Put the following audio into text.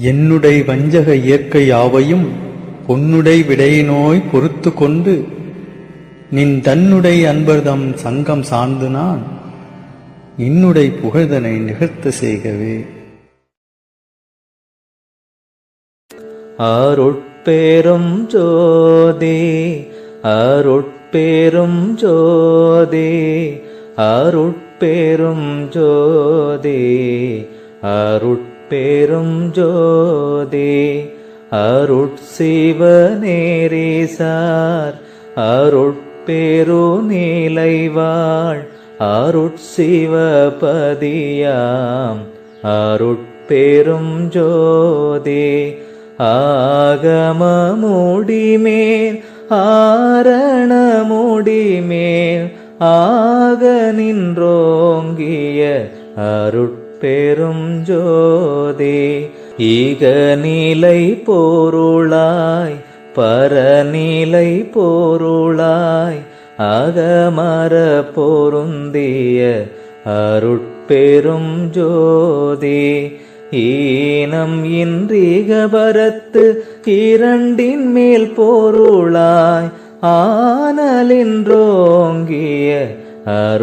என்னுடை வஞ்சக இயற்கை யாவையும் பொன்னுடை விடையினோய் பொறுத்து கொண்டு நின் தன்னுடை அன்பர்தம் சங்கம் சார்ந்து நான் இன்னுடை புகழ்தனை நிகழ்த்த செய்கவே. அருட்பெரும் ஜோதி அருட்பெரும் ஜோதி அருட்பெரும் ஜோதி அருட்பெரும் ஜோதி அருட்சிவநேரிசார் அருட்பெரு நீலைவாழ் அருட்சிவபதியாம் அருட்பெரும் ஜோதி ஆகமமுடிமேல் ஆரணமுடிமேல் ஆக நின்றோங்கிய அருட்பெரும் ஜோதி ஈகநிலை பொருளாய் பரநிலை பொருளாய் அகமர பொருந்திய அருட்பெரும் ஜோதி ஈனம் இன்றிகபரத்து இரண்டின் மேல் பொருளாய் ஆனலின்றோங்கிய அருட்